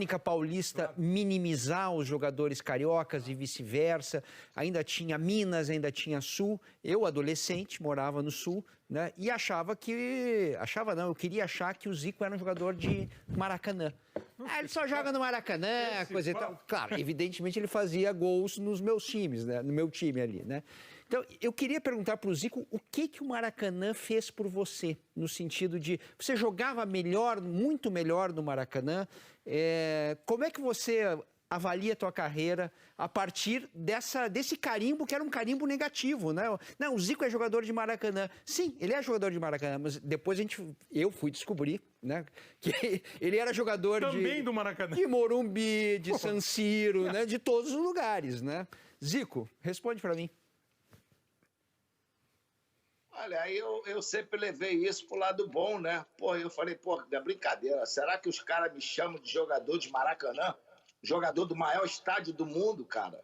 técnica paulista minimizar os jogadores cariocas e vice-versa. Ainda tinha Minas, ainda tinha Sul. Eu, adolescente, morava no Sul, né? E eu queria achar que o Zico era um jogador de Maracanã. Ele só joga no Maracanã, coisa e tal. Claro, evidentemente ele fazia gols nos meus times, né? No meu time ali, né? Então, eu queria perguntar para o Zico o que o Maracanã fez por você, no sentido de você jogava melhor, muito melhor no Maracanã. Como é que você avalia a tua carreira a partir desse carimbo, que era um carimbo negativo, né? Não, o Zico é jogador de Maracanã. Sim, ele é jogador de Maracanã, mas depois eu fui descobrir, né, que ele era jogador também do Maracanã, de Morumbi, de San Siro, né, de todos os lugares, né? Zico, responde para mim. Olha, aí eu sempre levei isso pro lado bom, né? Pô, eu falei, pô, é brincadeira. Será que os caras me chamam de jogador de Maracanã? Jogador do maior estádio do mundo, cara?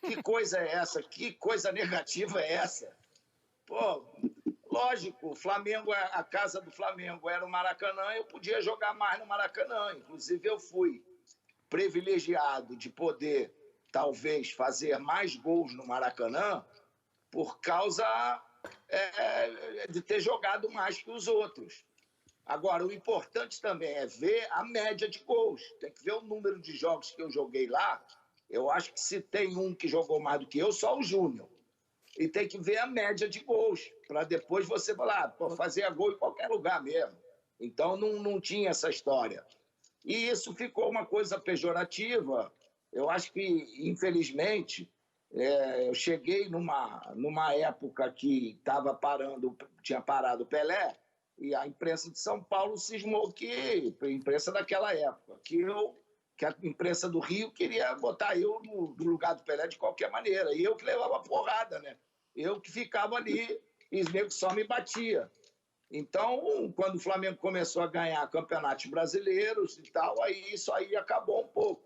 Que coisa é essa? Que coisa negativa é essa? Pô, lógico, o Flamengo, a casa do Flamengo era o Maracanã, eu podia jogar mais no Maracanã. Inclusive, eu fui privilegiado de poder, talvez, fazer mais gols no Maracanã por causa de ter jogado mais que os outros. Agora, o importante também é ver a média de gols. Tem que ver o número de jogos que eu joguei lá. Eu acho que se tem um que jogou mais do que eu, só o Júnior. E tem que ver a média de gols, para depois você falar, pô, fazer gol em qualquer lugar mesmo. Então, não tinha essa história. E isso ficou uma coisa pejorativa. Eu acho que, infelizmente, eu cheguei numa época que tinha parado o Pelé, e a imprensa de São Paulo cismou a imprensa daquela época, que a imprensa do Rio queria botar eu no lugar do Pelé de qualquer maneira. E eu que levava porrada, né? Eu que ficava ali e os negros só me batia. Então, quando o Flamengo começou a ganhar campeonatos brasileiros e tal, aí isso aí acabou um pouco.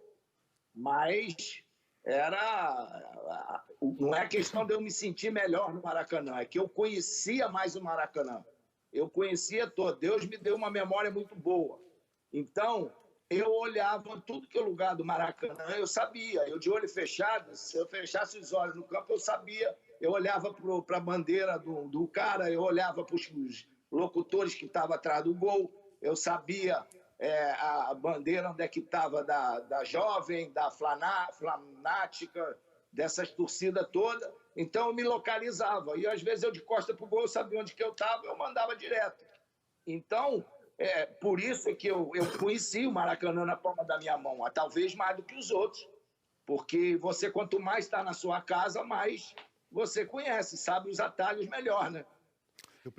Mas não é questão de eu me sentir melhor no Maracanã, é que eu conhecia mais o Maracanã. Eu conhecia todo. Deus me deu uma memória muito boa. Então, eu olhava tudo que é lugar do Maracanã, eu sabia. Eu de olho fechado, se eu fechasse os olhos no campo, eu sabia. Eu olhava para a bandeira do cara, eu olhava para os locutores que estavam atrás do gol, eu sabia a bandeira onde é que estava da Jovem, da Flanática, dessas torcidas todas. Então, eu me localizava. E, às vezes, eu de costa para o gol, eu sabia onde que eu estava, eu mandava direto. Então, por isso que eu conheci o Maracanã na palma da minha mão, talvez mais do que os outros. Porque você, quanto mais está na sua casa, mais você conhece, sabe os atalhos melhor, né? Eu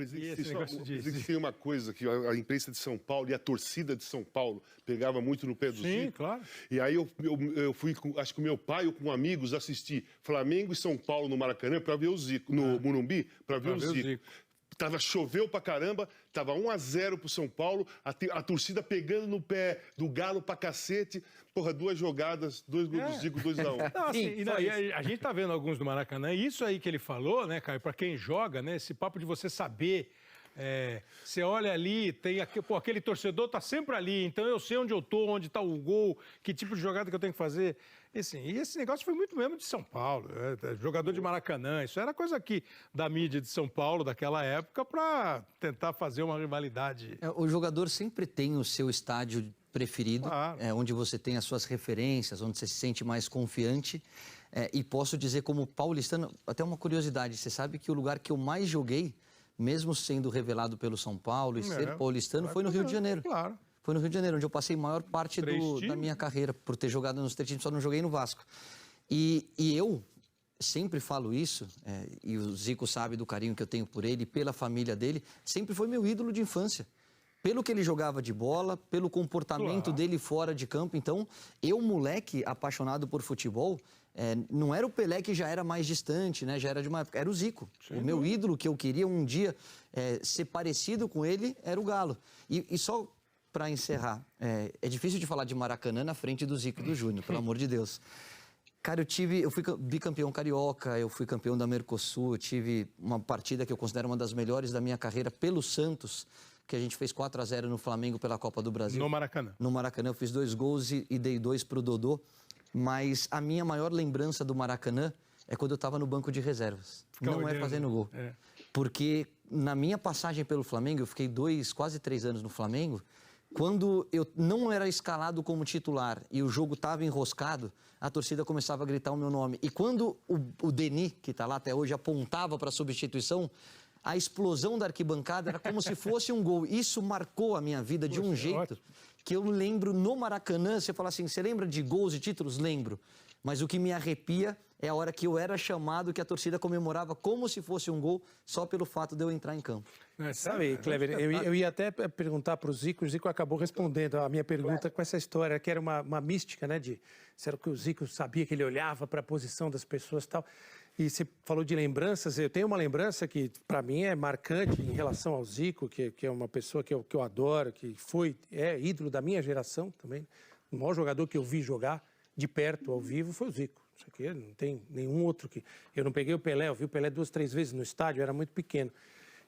tem uma coisa que a imprensa de São Paulo e a torcida de São Paulo pegava muito no pé do Zico. Sim, claro. E aí eu fui, acho que o meu pai ou com amigos, assistir Flamengo e São Paulo no Maracanã para ver o Zico, no Morumbi, para ver o Zico. Choveu pra caramba, tava 1-0 pro São Paulo, a torcida pegando no pé do Galo pra cacete. Porra, 2 jogadas, 2 gols do Zico, 2-1. Não, assim, e a gente tá vendo alguns do Maracanã, e isso aí que ele falou, né, Caio, pra quem joga, né, esse papo de você saber, você olha ali, tem aquele torcedor tá sempre ali, então eu sei onde eu tô, onde tá o gol, que tipo de jogada que eu tenho que fazer. E esse negócio foi muito mesmo de São Paulo, jogador de Maracanã, isso era coisa aqui da mídia de São Paulo daquela época para tentar fazer uma rivalidade. O jogador sempre tem o seu estádio preferido, claro, onde você tem as suas referências, onde você se sente mais confiante. E posso dizer como paulistano, até uma curiosidade, você sabe que o lugar que eu mais joguei, mesmo sendo revelado pelo São Paulo e ser paulistano, foi no Rio de Janeiro. Claro. Foi no Rio de Janeiro, onde eu passei a maior parte da minha carreira, por ter jogado nos 3 times, só não joguei no Vasco. E eu sempre falo isso, e o Zico sabe do carinho que eu tenho por ele, pela família dele, sempre foi meu ídolo de infância. Pelo que ele jogava de bola, pelo comportamento dele fora de campo. Então, eu, moleque apaixonado por futebol, não era o Pelé que já era mais distante, né? Já era de uma época, era o Zico. O meu ídolo que eu queria um dia ser parecido com ele era o Galo. E só para encerrar, é difícil de falar de Maracanã na frente do Zico e do Júnior, pelo amor de Deus. Cara, eu fui bicampeão carioca, eu fui campeão da Mercosul, eu tive uma partida que eu considero uma das melhores da minha carreira pelo Santos, que a gente fez 4-0 no Flamengo pela Copa do Brasil. No Maracanã. No Maracanã, eu fiz 2 gols e dei 2 pro Dodô. Mas a minha maior lembrança do Maracanã é quando eu estava no banco de reservas. Não é fazendo gol. Porque na minha passagem pelo Flamengo, eu fiquei quase 3 anos no Flamengo, quando eu não era escalado como titular e o jogo estava enroscado, a torcida começava a gritar o meu nome. E quando o Denis, que está lá até hoje, apontava para a substituição, a explosão da arquibancada era como se fosse um gol. Isso marcou a minha vida de um jeito que eu lembro no Maracanã. Você fala assim, você lembra de gols e títulos? Lembro. Mas o que me arrepia é a hora que eu era chamado, que a torcida comemorava como se fosse um gol, só pelo fato de eu entrar em campo. Sabe, Cleber, eu ia até perguntar para o Zico acabou respondendo a minha pergunta com essa história, que era uma mística, né, será que o Zico sabia que ele olhava para a posição das pessoas e tal? E você falou de lembranças, eu tenho uma lembrança que, para mim, é marcante em relação ao Zico, que é uma pessoa que eu adoro, que é ídolo da minha geração também. O maior jogador que eu vi jogar de perto, ao vivo, foi o Zico. Isso aqui não tem nenhum outro que... Eu não peguei o Pelé, eu vi o Pelé 2, 3 vezes no estádio, eu era muito pequeno.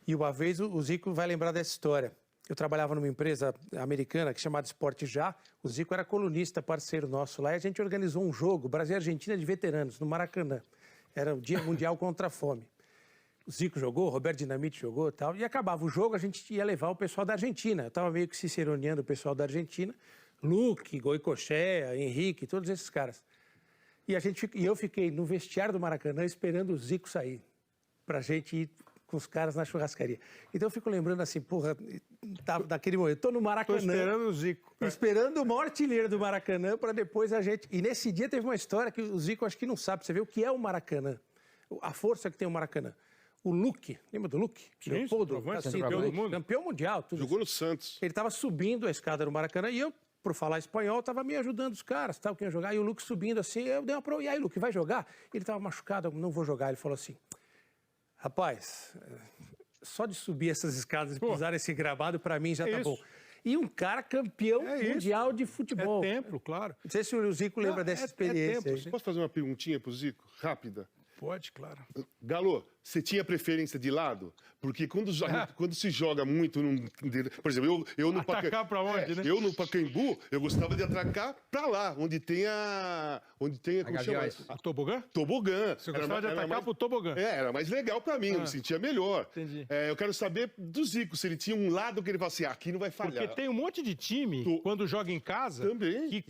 E uma vez o Zico vai lembrar dessa história. Eu trabalhava numa empresa americana que chamada Esporte Já. O Zico era colunista, parceiro nosso lá, e a gente organizou um jogo, Brasil e Argentina de veteranos, no Maracanã. Era o Dia Mundial contra a Fome. O Zico jogou, o Roberto Dinamite jogou e tal. E acabava o jogo, a gente ia levar o pessoal da Argentina. Eu estava meio que ciceroneando o pessoal da Argentina. Luque, Goicoechea, Henrique, todos esses caras. E eu fiquei no vestiário do Maracanã esperando o Zico sair, pra gente ir com os caras na churrascaria. Então eu fico lembrando assim, porra, daquele momento, tô no Maracanã. Tô esperando o Zico. Esperando o maior artilheiro do Maracanã para depois a gente... E nesse dia teve uma história que o Zico acho que não sabe, você vê o que é o Maracanã, a força que tem o Maracanã. O Luque, lembra do Luque? Leopoldo, campeão mundial. Tudo Jogou isso. no Santos. Ele estava subindo a escada do Maracanã e eu, por falar espanhol, estava me ajudando os caras, tal, que ia jogar. E o Luque subindo assim, eu dei uma prova. E aí, Luque, vai jogar? Ele estava machucado, não vou jogar. Ele falou assim, rapaz, só de subir essas escadas e pisar esse gramado, para mim já tá bom. E um cara campeão mundial de futebol. É templo, claro. Não sei se o Zico lembra dessa experiência. Templo, Posso fazer uma perguntinha pro Zico? Rápida. Pode, claro. Galo, você tinha preferência de lado? Porque quando se joga muito, por exemplo, eu no Atacar pra onde, né? Eu no Pacaembu, eu gostava de atracar pra lá, onde tem como chama? A tobogã? Tobogã. Você gostava de atacar pro tobogã? Era mais legal pra mim, eu me sentia melhor. Entendi. Eu quero saber do Zico, se ele tinha um lado que ele fala assim, aqui não vai falhar. Porque tem um monte de time, quando joga em casa, também que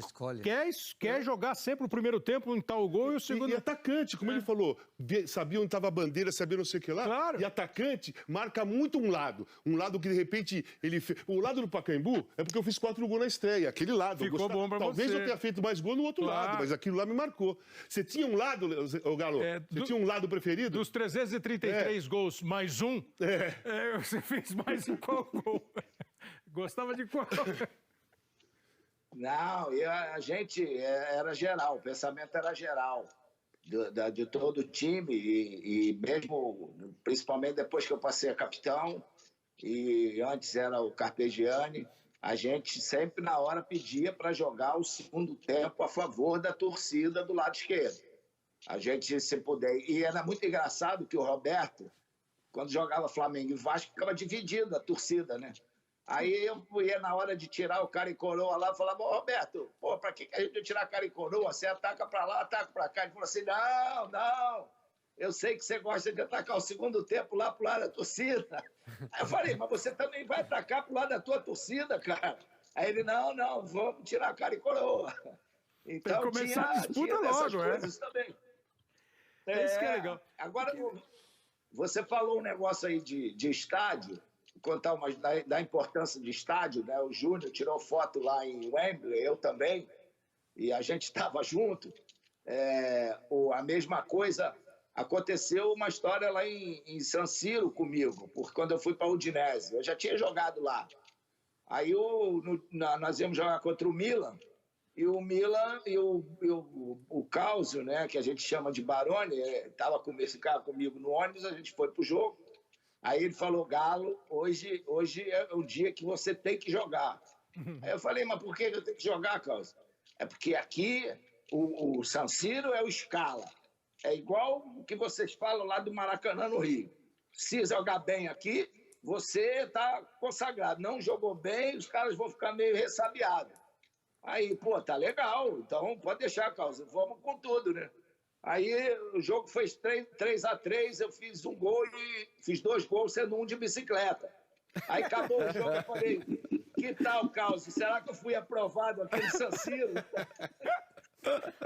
quer jogar sempre o primeiro tempo em tal gol e o segundo... E atacante, como ele falou, sabia onde estava a bandeira, sabia não sei o que lá. Claro. E atacante marca muito um lado que de repente ele fez. O lado do Pacaembu é porque eu fiz 4 gols na estreia, aquele lado. Ficou bom pra Talvez você. eu tenha feito mais gol no outro lado, mas aquilo lá me marcou. Você tinha um lado, ô Galo? Você tinha um lado preferido? Dos 333 gols mais um, você fez mais em qual gol? Gostava de qual? Não, a gente era geral, o pensamento era geral. De todo o time e mesmo, principalmente depois que eu passei a capitão e antes era o Carpegiani, a gente sempre na hora pedia para jogar o segundo tempo a favor da torcida do lado esquerdo. A gente, se puder... E era muito engraçado que o Roberto, quando jogava Flamengo e Vasco, ficava dividido a torcida, né? Aí eu ia na hora de tirar o cara e coroa lá e falava, Roberto, para que a gente vai tirar cara e coroa? Você ataca para lá, ataca para cá. Ele falou assim, não, eu sei que você gosta de atacar o segundo tempo lá pro lado da torcida. Aí eu falei, mas você também vai atacar pro lado da tua torcida, cara? Aí ele, não, vamos tirar cara e coroa. Então começar a disputa logo, também. Isso que é legal. Agora, você falou um negócio aí de estádio, contar da importância de estádio, né? O Júnior tirou foto lá em Wembley, eu também, e a gente estava junto. A mesma coisa, aconteceu uma história lá em San Siro comigo, porque quando eu fui para a Udinese, eu já tinha jogado lá. Aí nós íamos jogar contra o Milan, e o Milan e o Cáusio, né, que a gente chama de Baroni, ficava comigo no ônibus, a gente foi para o jogo. Aí ele falou, Galo, hoje é o dia que você tem que jogar. Aí eu falei, mas por que eu tenho que jogar, Cáusio? É porque aqui o San Siro é o Scala. É igual o que vocês falam lá do Maracanã, no Rio. Se jogar bem aqui, você tá consagrado. Não jogou bem, os caras vão ficar meio ressabiados. Aí, pô, tá legal, então pode deixar, Carlos, vamos com tudo, né? Aí o jogo foi 3-3, eu fiz um gol e fiz 2 gols, sendo um de bicicleta. Aí acabou o jogo, eu falei, que tal, Carlos? Será que eu fui aprovado aqui no San Siro?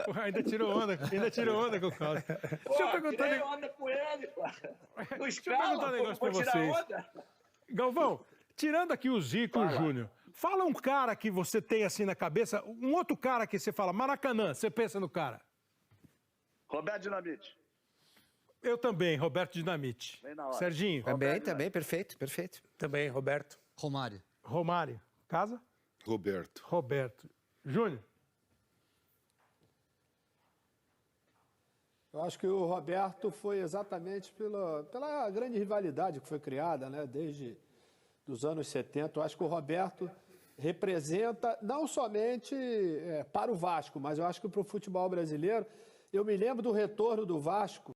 Pô, ainda tirou onda com o Carlos. Pô, tirei onda com ele, pô. No escala, perguntar um negócio pra tirar vocês. onda. Galvão, tirando aqui o Zico e o Júnior, fala um cara que você tem assim na cabeça, um outro cara que você fala, Maracanã, você pensa no cara. Roberto Dinamite. Eu também, Roberto Dinamite. Bem na hora. Serginho. Também, perfeito. Também, Roberto. Romário. Romário. Casa? Roberto. Roberto. Júnior. Eu acho que o Roberto foi exatamente pela grande rivalidade que foi criada, né, desde os anos 70. Eu acho que o Roberto representa não somente para o Vasco, mas eu acho que para o futebol brasileiro. Eu me lembro do retorno do Vasco